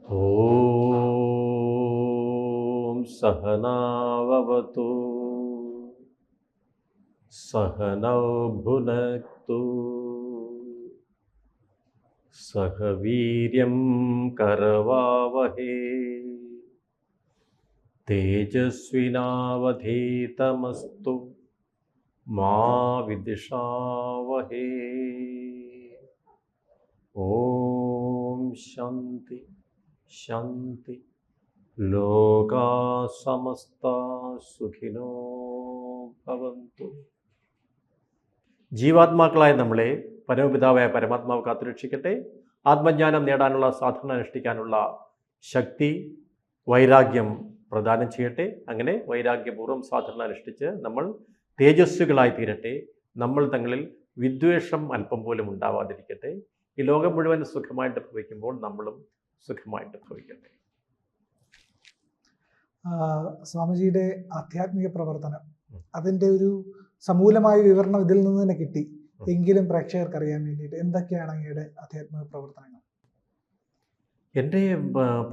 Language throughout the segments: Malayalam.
ॐ सहनाववतु सहनौ भुनक्तु सह वीर्यं करवावहे तेजस्विनावधीतमस्तु मा विद्विषावहे। ॐ शान्ति शान्ति ലോകാ സമസ്ത സുഖിനോ ഭവന്തു. ജീവാത്മാക്കളായ നമ്മളെ പരമപിതാവായ പരമാത്മാവ് കാത്തുരക്ഷിക്കട്ടെ. ആത്മജ്ഞാനം നേടാനുള്ള സാധന അനുഷ്ഠിക്കാനുള്ള ശക്തി വൈരാഗ്യം പ്രദാനം ചെയ്യട്ടെ. അങ്ങനെ വൈരാഗ്യപൂർവ്വം സാധന അനുഷ്ഠിച്ച് നമ്മൾ തേജസ്വികളായി തീരട്ടെ. നമ്മൾ തങ്ങളിൽ വിദ്വേഷം അല്പം പോലും ഉണ്ടാവാതിരിക്കട്ടെ. ഈ ലോകം മുഴുവൻ സുഖമായിട്ട് ഭവിക്കുമ്പോൾ നമ്മളും സുഖമായിട്ട് ഭവിക്കട്ടെ. സ്വാമിജിയുടെ ആധ്യാത്മിക പ്രവർത്തനം, അതിൻ്റെ ഒരു സമൂലമായ വിവരണം ഇതിൽ നിന്ന് തന്നെ കിട്ടി. എങ്കിലും പ്രേക്ഷകർക്ക് അറിയാൻ വേണ്ടിയിട്ട് എന്തൊക്കെയാണ് അങ്ങയുടെ ആധ്യാത്മിക പ്രവർത്തനങ്ങൾ? എൻ്റെ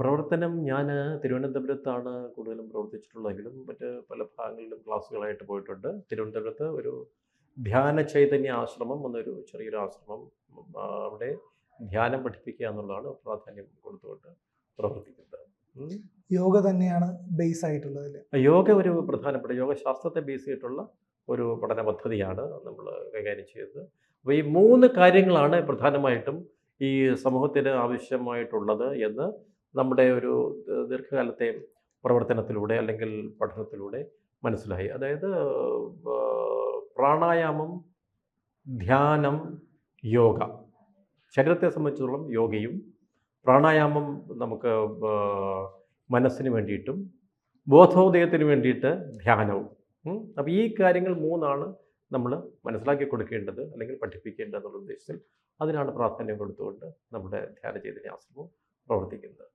പ്രവർത്തനം, ഞാൻ തിരുവനന്തപുരത്താണ് കൂടുതലും പ്രവർത്തിച്ചിട്ടുള്ളതെങ്കിലും മറ്റ് പല ഭാഗങ്ങളിലും ക്ലാസ്സുകളായിട്ട് പോയിട്ടുണ്ട്. തിരുവനന്തപുരത്ത് ഒരു ധ്യാന ചൈതന്യ ആശ്രമം എന്നൊരു ചെറിയൊരു ആശ്രമം, അവിടെ ധ്യാനം പഠിപ്പിക്കുക എന്നുള്ളതാണ് പ്രാധാന്യം കൊടുത്തുകൊണ്ട് പ്രവർത്തിക്കുന്നത്. യോഗ തന്നെയാണ് ബേസ് ആയിട്ടുള്ളത് അല്ലേ? യോഗ ഒരു പ്രധാനപ്പെട്ട യോഗശാസ്ത്രത്തെ ബേസ് ചെയ്തിട്ടുള്ള ഒരു പഠന പദ്ധതിയാണ് നമ്മൾ കൈകാര്യം ചെയ്തത്. അപ്പോൾ ഈ 3 കാര്യങ്ങളാണ് പ്രധാനമായിട്ടും ഈ സമൂഹത്തിന് ആവശ്യമായിട്ടുള്ളത് എന്ന് നമ്മുടെ ഒരു ദീർഘകാലത്തെ പ്രവർത്തനത്തിലൂടെ അല്ലെങ്കിൽ പഠനത്തിലൂടെ മനസ്സിലായി. അതായത് പ്രാണായാമം, ധ്യാനം, യോഗ. ശരീരത്തെ സംബന്ധിച്ചിടത്തോളം യോഗയും, പ്രാണായാമം നമുക്ക് മനസ്സിന് വേണ്ടിയിട്ടും ബോധോദയത്തിന് വേണ്ടിയിട്ട് ധ്യാനവും. അപ്പോൾ ഈ കാര്യങ്ങൾ 3 നമ്മൾ മനസ്സിലാക്കി കൊടുക്കേണ്ടത് അല്ലെങ്കിൽ പഠിപ്പിക്കേണ്ടത് എന്നുള്ള ഉദ്ദേശത്തിൽ അതിനാണ് പ്രാധാന്യം കൊടുത്തുകൊണ്ട് നമ്മുടെ ധ്യാന ചൈതന്യ ആശ്രമം പ്രവർത്തിക്കുന്നത്.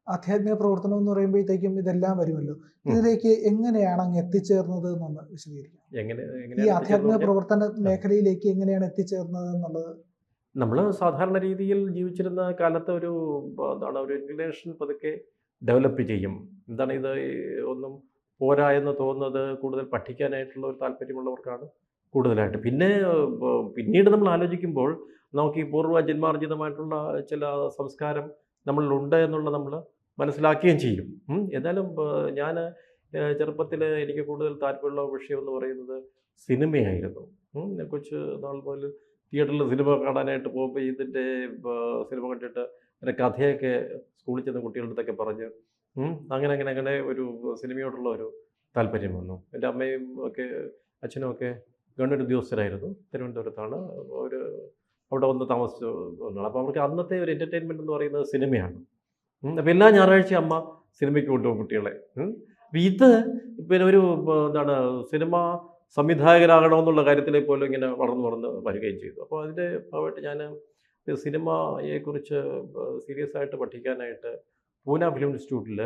ആധ്യാത്മിക പ്രവർത്തനം എന്ന് പറയുമ്പോഴത്തേക്കും ഇതെല്ലാം വരുമല്ലോ. ഇതിലേക്ക് എങ്ങനെയാണ് അങ്ങ് എത്തിച്ചേർന്നത് എന്നൊന്ന് വിശദീകരിക്കാം. ഈ ആധ്യാത്മിക പ്രവർത്തന മേഖലയിലേക്ക് എങ്ങനെയാണ് എത്തിച്ചേർന്നത് എന്നുള്ളത്? നമ്മൾ സാധാരണ രീതിയിൽ ജീവിച്ചിരുന്ന കാലത്ത് ഒരു ഇൻക്ലിനേഷൻ പതുക്കെ ഡെവലപ്പ് ചെയ്യും. ഇത് ഒന്നും പോരാ എന്ന് തോന്നുന്നത് കൂടുതൽ പഠിക്കാനായിട്ടുള്ള ഒരു താല്പര്യമുള്ളവർക്കാണ് കൂടുതലായിട്ട്. പിന്നീട് നമ്മൾ ആലോചിക്കുമ്പോൾ നമുക്ക് ഈ പൂർവ്വ ജന്മാർജിതമായിട്ടുള്ള ചില സംസ്കാരം നമ്മളിലുണ്ട് എന്നുള്ള നമ്മൾ മനസ്സിലാക്കുകയും ചെയ്യും. എന്നാലും ഞാൻ ചെറുപ്പത്തിൽ എനിക്ക് കൂടുതൽ താല്പര്യമുള്ള വിഷയം എന്ന് പറയുന്നത് സിനിമയായിരുന്നു. കൊച്ചു നാൾ മുതൽ തിയേറ്ററിൽ സിനിമ കാണാനായിട്ട് പോകുമ്പോൾ ഇതിൻ്റെ സിനിമ കണ്ടിട്ട് അതിൻ്റെ കഥയൊക്കെ സ്കൂളിൽ ചെന്ന കുട്ടികളുടെ അടുത്തൊക്കെ പറഞ്ഞ് അങ്ങനെ ഒരു സിനിമയോടുള്ള ഒരു താല്പര്യം വന്നു. എൻ്റെ അമ്മയും ഒക്കെ അച്ഛനും ഒക്കെ ഗവൺമെൻറ് ഉദ്യോഗസ്ഥരായിരുന്നു. തിരുവനന്തപുരത്താണ് അവിടെ വന്ന് താമസിച്ചു വന്നത്. അപ്പോൾ അവർക്ക് അന്നത്തെ ഒരു എൻ്റർടൈൻമെൻറ്റ് എന്ന് പറയുന്നത് സിനിമയാണ്. അപ്പോൾ എല്ലാ ഞായറാഴ്ചയും അമ്മ സിനിമയ്ക്ക് കൊണ്ടുപോകും കുട്ടികളെ. അപ്പോൾ ഇത് ഒരു സിനിമ സംവിധായകരാകണമെന്നുള്ള കാര്യത്തിലേക്ക് പോലും ഇങ്ങനെ വളർന്ന് വരികയും ചെയ്തു. അപ്പോൾ അതിൻ്റെ ഭാഗമായിട്ട് ഞാൻ സിനിമയെക്കുറിച്ച് സീരിയസ് ആയിട്ട് പഠിക്കാനായിട്ട് പൂന ഫിലിം ഇൻസ്റ്റിറ്റ്യൂട്ടിൽ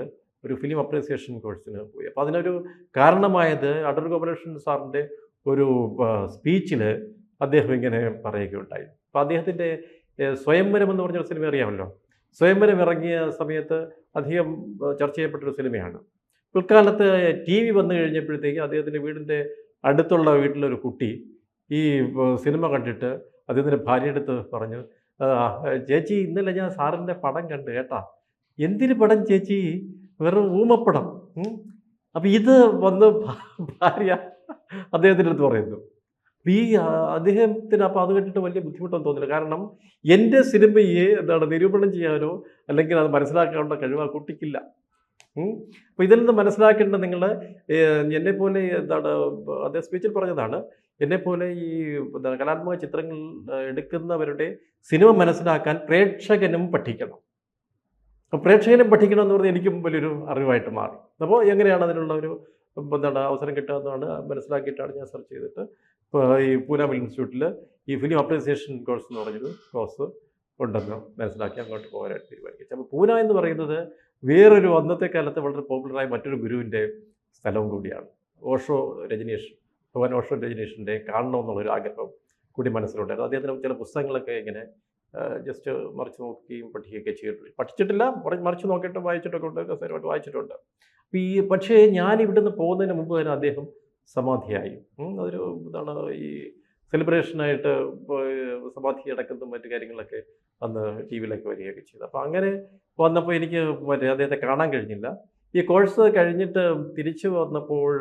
ഒരു ഫിലിം അപ്രീസിയേഷൻ കോഴ്സിന് പോയി. അപ്പോൾ അതിനൊരു കാരണമായത് അടൂർ ഗോപാലകൃഷ്ണൻ സാറിൻ്റെ ഒരു സ്പീച്ചിൽ അദ്ദേഹം ഇങ്ങനെ പറയുകയുണ്ടായി. അപ്പോൾ അദ്ദേഹത്തിൻ്റെ സ്വയംവരം എന്ന് പറഞ്ഞൊരു സിനിമ അറിയാമല്ലോ. സ്വയംവരം ഇറങ്ങിയ സമയത്ത് അധികം ചർച്ച ചെയ്യപ്പെട്ടൊരു സിനിമയാണ്. പിൽക്കാലത്ത് TV വന്നു കഴിഞ്ഞപ്പോഴത്തേക്ക് അദ്ദേഹത്തിൻ്റെ വീടിൻ്റെ അടുത്തുള്ള വീട്ടിലൊരു കുട്ടി ഈ സിനിമ കണ്ടിട്ട് അദ്ദേഹത്തിൻ്റെ ഭാര്യയെടുത്ത് പറഞ്ഞു, ചേച്ചി ഇന്നലെ ഞാൻ സാറിൻ്റെ പടം കണ്ടു കേട്ടാ. എന്തിന് പടം ചേച്ചി? വെറും ഊമപ്പടം. അപ്പം ഇത് വന്ന് ഭാര്യ അദ്ദേഹത്തിൻ്റെ അടുത്ത് പറയുന്നു. ഈ അദ്ദേഹത്തിന് അപ്പോൾ അത് കേട്ടിട്ട് വലിയ ബുദ്ധിമുട്ടൊന്നും തോന്നില്ല. കാരണം എൻ്റെ സിനിമയെ നിരൂപണം ചെയ്യാനോ അല്ലെങ്കിൽ അത് മനസ്സിലാക്കാനുള്ള കഴിവ് ആ കുട്ടിക്കില്ല. അപ്പോൾ ഇതിൽ നിന്ന് മനസ്സിലാക്കേണ്ടത്, നിങ്ങൾ എന്നെപ്പോലെ അദ്ദേഹം സ്പീച്ചിൽ പറഞ്ഞതാണ്, എന്നെപ്പോലെ ഈ കലാത്മക ചിത്രങ്ങൾ എടുക്കുന്നവരുടെ സിനിമ മനസ്സിലാക്കാൻ പ്രേക്ഷകനും പഠിക്കണം. അപ്പോൾ പ്രേക്ഷകനും പഠിക്കണം എന്ന് പറഞ്ഞാൽ എനിക്കും വലിയൊരു അറിവായിട്ട് മാറി. അപ്പോൾ എങ്ങനെയാണ് അതിനുള്ള ഒരു അവസരം കിട്ടുകയെന്നാണ് മനസ്സിലാക്കിയിട്ടാണ് ഞാൻ സെർച്ച് ചെയ്തിട്ട് ഇപ്പോൾ ഈ പൂന ഫിലിം ഇൻസ്റ്റിറ്റ്യൂട്ടിൽ ഈ ഫിലിം അപ്രീസിയേഷൻ കോഴ്സ് എന്ന് പറഞ്ഞൊരു കോഴ്സ് ഉണ്ടെന്ന് മനസ്സിലാക്കി അങ്ങോട്ട് പോകാനായിട്ട് തീരുമാനിച്ചു. അപ്പോൾ പൂന എന്ന് പറയുന്നത് വേറൊരു അന്നത്തെ കാലത്ത് വളരെ പോപ്പുലറായ മറ്റൊരു ഗുരുവിൻ്റെ സ്ഥലവും കൂടിയാണ്. ഭഗവാൻ ഓഷോ രജനീഷിൻ്റെ കാണണമെന്നുള്ളൊരു ആഗ്രഹം കൂടി മനസ്സിലുണ്ടായിരുന്നു. അദ്ദേഹത്തിന് ചില പുസ്തകങ്ങളൊക്കെ ഇങ്ങനെ ജസ്റ്റ് മറിച്ച് നോക്കുകയും പഠിക്കുകയൊക്കെ ചെയ്തിട്ടുണ്ട്. പഠിച്ചിട്ടില്ല, മറിച്ച് നോക്കിയിട്ട് വായിച്ചിട്ടൊക്കെ ഉണ്ട്, കസേരമായിട്ട് വായിച്ചിട്ടുണ്ട്. അപ്പോൾ പക്ഷേ ഞാൻ ഇവിടുന്ന് പോകുന്നതിന് മുമ്പ് തന്നെ അദ്ദേഹം സമാധിയായി. അതൊരു എന്താണ് ഈ സെലിബ്രേഷനായിട്ട് സമാധി അടക്കുന്നതും മറ്റു കാര്യങ്ങളൊക്കെ അന്ന് ടി വിയിലൊക്കെ വരികയൊക്കെ ചെയ്തു. അപ്പോൾ അങ്ങനെ വന്നപ്പോൾ എനിക്ക് അദ്ദേഹത്തെ കാണാൻ കഴിഞ്ഞില്ല. ഈ കോഴ്സ് കഴിഞ്ഞിട്ട് തിരിച്ചു വന്നപ്പോൾ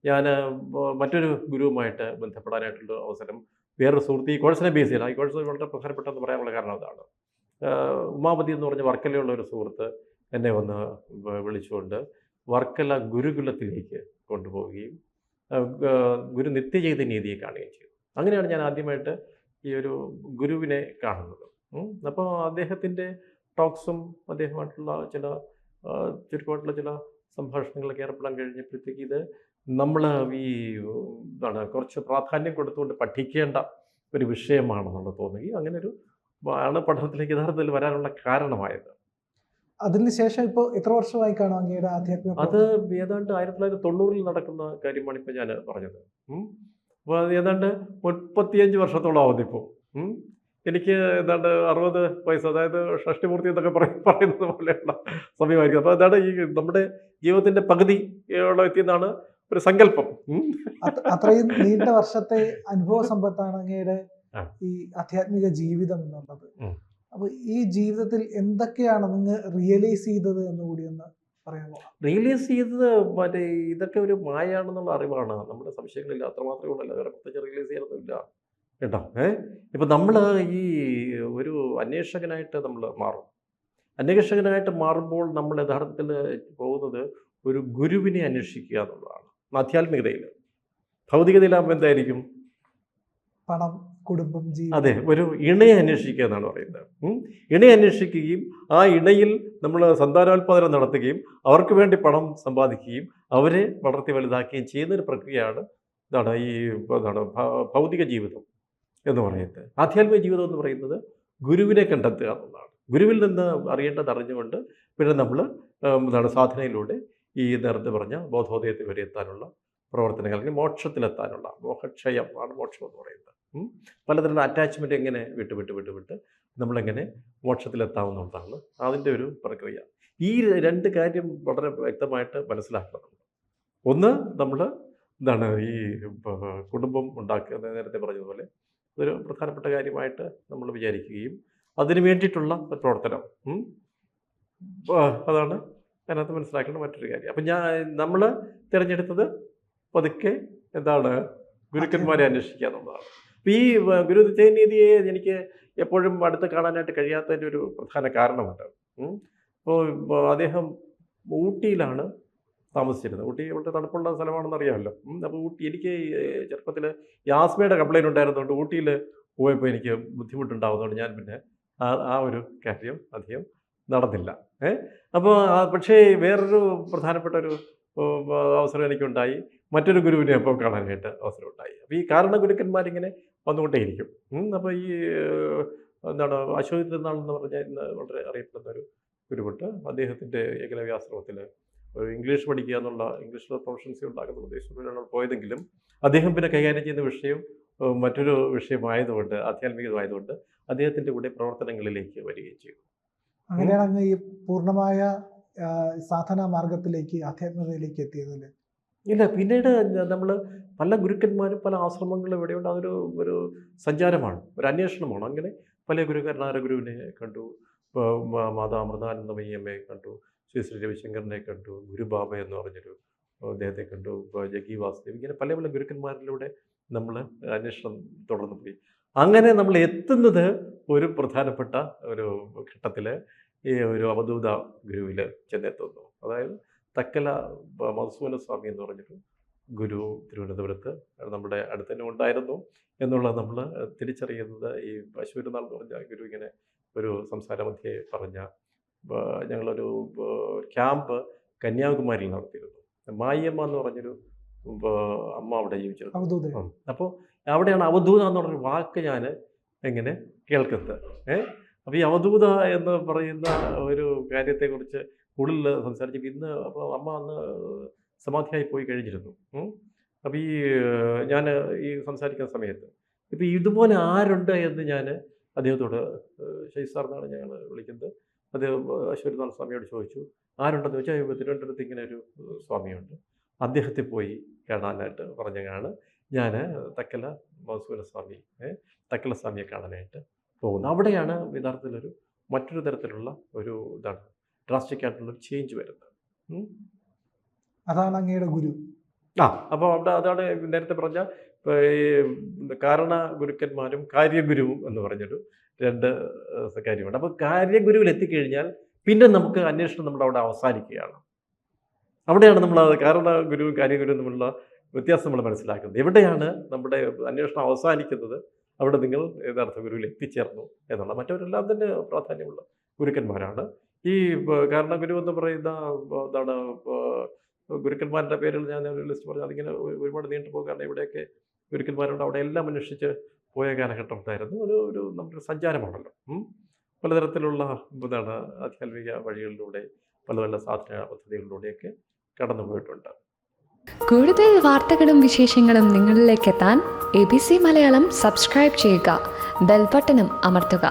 ഞാൻ മറ്റൊരു ഗുരുവുമായിട്ട് ബന്ധപ്പെടാനായിട്ടുള്ള അവസരം വേറൊരു സുഹൃത്ത് ഈ കോഴ്സിനെ ബേസ് ചെയ്യണം. ഈ കോഴ്സ് വളരെ പ്രധാനപ്പെട്ടെന്ന് പറയാനുള്ള കാരണം അതാണ്. ഉമാപതി എന്ന് പറഞ്ഞ വർക്കലയുള്ള ഒരു സുഹൃത്ത് എന്നെ വന്ന് വിളിച്ചുകൊണ്ട് വർക്കല ഗുരുകുലത്തിലേക്ക് കൊണ്ടുപോവുകയും ഗുരു നിത്യചൈതന്യതയെ കാണുകയും ചെയ്തു. അങ്ങനെയാണ് ഞാൻ ആദ്യമായിട്ട് ഈ ഒരു ഗുരുവിനെ കാണുന്നത്. അപ്പോൾ അദ്ദേഹത്തിൻ്റെ ടോക്സും അദ്ദേഹമായിട്ടുള്ള ചില ചുരുക്കമായിട്ടുള്ള ചില സംഭാഷണങ്ങളൊക്കെ ഏർപ്പെടാൻ കഴിഞ്ഞപ്പോഴത്തേക്ക് ഇത് നമ്മൾ ഈ കുറച്ച് പ്രാധാന്യം കൊടുത്തുകൊണ്ട് പഠിക്കേണ്ട ഒരു വിഷയമാണെന്നുള്ളത് തോന്നുകയും അങ്ങനെ ഒരു ആണ് പഠനത്തിലേക്ക് യഥാർത്ഥത്തിൽ വരാനുള്ള കാരണമായത്. അതിനുശേഷം ഇപ്പോൾ എത്ര വർഷമായി കാണും അങ്ങയുടെ ആധ്യാത്മിക? അത് ഏതാണ്ട് 1990 നടക്കുന്ന കാര്യമാണ് ഇപ്പോൾ ഞാൻ പറഞ്ഞത്. അപ്പോൾ അത് ഏതാണ്ട് 35 വർഷത്തോളം ആവുന്നിപ്പോൾ. എനിക്ക് ഏതാണ്ട് 60 വയസ്സ്, അതായത് ഷഷ്ടിപൂർത്തി എന്നൊക്കെ പറയുന്നത് പോലെയുള്ള സമയമായിരിക്കും. അപ്പോൾ അതാണ് ഈ നമ്മുടെ ജീവിതത്തിൻ്റെ പകുതിയോളം എത്തിയെന്നാണ് ഒരു സങ്കല്പം. അത്രയും നീണ്ട വർഷത്തെ അനുഭവ സമ്പത്താണ് അങ്ങയുടെ ഈ ആധ്യാത്മിക ജീവിതം എന്നുള്ളത്. അപ്പോൾ ഈ ജീവിതത്തിൽ എന്തൊക്കെയാണ് നിങ്ങൾ റിയലൈസ് ചെയ്തത് എന്ന് കൂടി ഒന്ന് പറയാമോ? റിയലൈസ് ചെയ്തത് മറ്റേ ഇതൊക്കെ ഒരു മായാണെന്നുള്ള അറിവാണ്. നമ്മുടെ സംശയങ്ങളില്ല, അത്രമാത്രമേ ഉള്ളൂ. വേറെ പ്രത്യേകിച്ച് റിയലൈസ് ചെയ്യാനൊന്നുമില്ല കേട്ടോ. ഇപ്പം നമ്മൾ ഈ ഒരു അന്വേഷകനായിട്ട് നമ്മൾ മാറും. അന്വേഷകനായിട്ട് മാറുമ്പോൾ നമ്മൾ യഥാർത്ഥത്തിൽ പോകുന്നത് ഒരു ഗുരുവിനെ അന്വേഷിക്കുക എന്നുള്ളതാണ്. ആധ്യാത്മികതയിൽ. ഭൗതികതയിലാകുമ്പോൾ എന്തായിരിക്കും? പണം, കുടുംബം, ജീവിതം. അതെ, ഒരു ഇണയെ അന്വേഷിക്കുക എന്നാണ് പറയുന്നത്. ഇണയെ അന്വേഷിക്കുകയും ആ ഇണയിൽ നമ്മൾ സന്താനോൽപാദനം നടത്തുകയും അവർക്ക് വേണ്ടി പണം സമ്പാദിക്കുകയും അവരെ വളർത്തി വലുതാക്കുകയും ചെയ്യുന്നൊരു പ്രക്രിയയാണ് ഈ ഭൗതിക ജീവിതം എന്ന് പറയുന്നത്. ആധ്യാത്മിക ജീവിതം എന്ന് പറയുന്നത് ഗുരുവിനെ കണ്ടെത്തുക എന്നുള്ളതാണ്. ഗുരുവിൽ നിന്ന് അറിയേണ്ടത് അറിഞ്ഞുകൊണ്ട് പിന്നെ നമ്മൾ സാധനയിലൂടെ ഈ നേരത്തെ പറഞ്ഞ ബോധോദയത്തിൽ വരെ എത്താനുള്ള പ്രവർത്തനങ്ങൾ, അല്ലെങ്കിൽ മോക്ഷത്തിലെത്താനുള്ള, മോഹക്ഷയം ആണ് മോക്ഷം എന്ന് പറയുന്നത്. പലതരം അറ്റാച്ച്മെൻറ്റ് എങ്ങനെ വിട്ട് നമ്മളെങ്ങനെ മോക്ഷത്തിലെത്താവുന്നതാണ് അതിൻ്റെ ഒരു പ്രക്രിയ. ഈ രണ്ട് കാര്യം വളരെ വ്യക്തമായിട്ട് മനസ്സിലാക്കണം. ഒന്ന്, നമ്മൾ ഈ കുടുംബം ഉണ്ടാക്കുക, നേരത്തെ പറഞ്ഞതുപോലെ അതൊരു പ്രധാനപ്പെട്ട കാര്യമായിട്ട് നമ്മൾ വിചാരിക്കുകയും അതിന് വേണ്ടിയിട്ടുള്ള പ്രവർത്തനം, അതാണ് അതിനകത്ത് മനസ്സിലാക്കേണ്ട മറ്റൊരു കാര്യം. അപ്പം നമ്മൾ തിരഞ്ഞെടുത്തത് പതുക്കെ ഗുരുക്കന്മാരെ അന്വേഷിക്കുക എന്നുള്ളതാണ്. അപ്പം ഈ ഗുരു നിത്യനീതിയെ എനിക്ക് എപ്പോഴും അടുത്ത് കാണാനായിട്ട് കഴിയാത്തതിൻ്റെ ഒരു പ്രധാന കാരണമുണ്ട്. അപ്പോൾ അദ്ദേഹം ഊട്ടിയിലാണ് താമസിച്ചിരുന്നത്. ഊട്ടി വളരെ തണുപ്പുള്ള സ്ഥലമാണെന്ന് അറിയാമല്ലോ. അപ്പോൾ എനിക്ക് ചെറുപ്പത്തിൽ യാസ്മയുടെ കംപ്ലൈൻറ്റ് ഉണ്ടായിരുന്നതുകൊണ്ട് ഊട്ടിയിൽ പോയപ്പോൾ എനിക്ക് ബുദ്ധിമുട്ടുണ്ടാകുന്നതുകൊണ്ട് ഞാൻ പിന്നെ ആ ഒരു കാര്യം അധികം നടന്നില്ല. അപ്പോൾ പക്ഷേ വേറൊരു പ്രധാനപ്പെട്ട ഒരു അവസരം എനിക്കുണ്ടായി. മറ്റൊരു ഗുരുവിനെ അപ്പോൾ കാണാനായിട്ട് അവസരം ഉണ്ടായി. അപ്പോൾ ഈ കാരണ ഗുരുക്കന്മാരിങ്ങനെ വന്നുകൊണ്ടേയിരിക്കും. അപ്പോൾ ഈ അശോക് തിരുനാൾ എന്ന് പറഞ്ഞാൽ ഇന്ന് വളരെ അറിയപ്പെടുന്ന ഒരു ഗുരുവുണ്ട്. അദ്ദേഹത്തിൻ്റെ ഏകലവ്യാശ്രമത്തിൽ ഒരു ഇംഗ്ലീഷ് പഠിക്കുക എന്നുള്ള, ഇംഗ്ലീഷിൽ പ്രൊഫഷൻസി ഉണ്ടാക്കുന്ന ഉദ്ദേശത്തിലാണ് പോയതെങ്കിലും അദ്ദേഹം പിന്നെ കൈകാര്യം ചെയ്യുന്ന വിഷയം മറ്റൊരു വിഷയമായതുകൊണ്ട്, ആധ്യാത്മികമായതുകൊണ്ട് അദ്ദേഹത്തിൻ്റെ കൂടെ പ്രവർത്തനങ്ങളിലേക്ക് വരികയും ചെയ്തു. അങ്ങനെയാണ് ഈ പൂർണ്ണമായ സാധനാ മാർഗത്തിലേക്ക്, ആധ്യാത്മികതയിലേക്ക് എത്തിയതല്ലേ? ഇല്ല, പിന്നീട് നമ്മൾ പല ഗുരുക്കന്മാരും പല ആശ്രമങ്ങളും ഇവിടെയുണ്ട്. അതൊരു ഒരു സഞ്ചാരമാണ്, ഒരു അന്വേഷണമാണ്. അങ്ങനെ പല കർണാടക ഗുരുവിനെ കണ്ടു, മാതാ അമൃതാനന്ദമയി അമ്മയെ കണ്ടു, ശ്രീ രവിശങ്കറിനെ കണ്ടു, ഗുരുബാബ എന്ന് പറഞ്ഞൊരു അദ്ദേഹത്തെ കണ്ടു, ജഗി വാസുദേവ്, ഇങ്ങനെ പല പല ഗുരുക്കന്മാരിലൂടെ നമ്മൾ അന്വേഷണം തുടർന്നു പോയി. അങ്ങനെ നമ്മൾ എത്തുന്നത് ഒരു പ്രധാനപ്പെട്ട ഒരു ഘട്ടത്തിൽ ഈ ഒരു അവധൂത ഗുരുവിൽ ചെന്നെത്തുന്നു. അതായത് തക്കല മധുസൂദന സ്വാമി എന്ന് പറഞ്ഞൊരു ഗുരു തിരുവനന്തപുരത്ത് നമ്മുടെ അടുത്ത് തന്നെ ഉണ്ടായിരുന്നു എന്നുള്ളത് നമ്മൾ തിരിച്ചറിയുന്നത് ഈ അശോകനാൾ എന്ന് പറഞ്ഞ ഗുരു ഇങ്ങനെ ഒരു സംസാരമധ്യേ പറഞ്ഞ, ഞങ്ങളൊരു ക്യാമ്പ് കന്യാകുമാരിയിൽ നടത്തിയിരുന്നു. മായിയമ്മ എന്ന് പറഞ്ഞൊരു അമ്മ അവിടെ ജീവിച്ചിരുന്നു. അപ്പോൾ അവിടെയാണ് അവധൂത എന്ന് പറഞ്ഞൊരു വാക്ക് ഞാൻ എങ്ങനെ കേൾക്കുന്നത്. അപ്പോൾ ഈ അവധൂത എന്ന് പറയുന്ന ഒരു കാര്യത്തെക്കുറിച്ച് കൂടുതൽ സംസാരിച്ചപ്പോൾ ഇന്ന് അപ്പോൾ അമ്മ അന്ന് സമാധിയായി പോയി കഴിഞ്ഞിരുന്നു. അപ്പോൾ ഈ ഞാൻ ഈ സംസാരിക്കുന്ന സമയത്ത് ഇപ്പോൾ ഇതുപോലെ ആരുണ്ട് എന്ന് ഞാൻ അദ്ദേഹത്തോട് ഷെയ്ഖ് സാർ എന്നാണ് ഞങ്ങൾ വിളിക്കുന്നത്. അദ്ദേഹം അശ്വതിനാഥ സ്വാമിയോട് ചോദിച്ചു, ആരുണ്ടെന്ന് ചോദിച്ചാൽ തിരുവനന്തപുരത്ത് ഇങ്ങനെ ഒരു സ്വാമിയുണ്ട്, അദ്ദേഹത്തെ പോയി കാണാനായിട്ട് പറഞ്ഞാണ് ഞാൻ തക്കല മധുസൂദന സ്വാമി തക്കല സ്വാമിയെ കാണാനായിട്ട് പോകുന്നത്. അവിടെയാണ് യഥാർത്ഥത്തിലൊരു മറ്റൊരു തരത്തിലുള്ള ഒരു ഇതാണ് ഡ്രാസ്റ്റിക് ആയിട്ടുള്ളൊരു ചേഞ്ച് വരുന്നത്. അതാണ് അങ്ങയുടെ ഗുരു. അപ്പോൾ അവിടെ അതാണ് നേരത്തെ പറഞ്ഞ ഈ കാരണ ഗുരുക്കന്മാരും കാര്യഗുരുവും എന്ന് പറഞ്ഞൊരു രണ്ട് കാര്യമുണ്ട്. അപ്പോൾ കാര്യഗുരുവിൽ എത്തിക്കഴിഞ്ഞാൽ പിന്നെ നമുക്ക് അന്വേഷണം നമ്മുടെ അവിടെ അവസാനിക്കുകയാണ്. അവിടെയാണ് നമ്മൾ കാരണ ഗുരുവും കാര്യഗുരുവും തമ്മിലുള്ള വ്യത്യാസം നമ്മൾ മനസ്സിലാക്കുന്നത്. എവിടെയാണ് നമ്മുടെ അന്വേഷണം അവസാനിക്കുന്നത്, അവിടെ നിങ്ങൾ യഥാർത്ഥ ഗുരുവിൽ എത്തിച്ചേർന്നു എന്നുള്ള. മറ്റവരെല്ലാം തന്നെ പ്രാധാന്യമുള്ള ഗുരുക്കന്മാരാണ്. ഈ കാരണ ഗുരു എന്ന് പറയുന്ന എന്താണ് ഗുരുക്കന്മാരുടെ പേരുകൾ ഞാൻ ഒരു ലിസ്റ്റ് പറഞ്ഞു, അതിങ്ങനെ ഒരുപാട് നീണ്ടു പോകും. കാരണം ഇവിടെയൊക്കെ ഗുരുക്കന്മാരുണ്ട്, അവിടെ എല്ലാം അന്വേഷിച്ച് പോയ കാലഘട്ടം ഉണ്ടായിരുന്നു. അത് ഒരു നമ്മുടെ സഞ്ചാരമാണല്ലോ. പലതരത്തിലുള്ള എന്താണ് ആധ്യാത്മിക വഴികളിലൂടെ പല പല സാധന പദ്ധതികളിലൂടെയൊക്കെ കടന്നു പോയിട്ടുണ്ട്. കൂടുതൽ വാർത്തകളും വിശേഷങ്ങളും നിങ്ങളിലേക്ക് എത്താൻ ABC മലയാളം സബ്സ്ക്രൈബ് ചെയ്യുക, ബെൽ ബട്ടണും അമർത്തുക.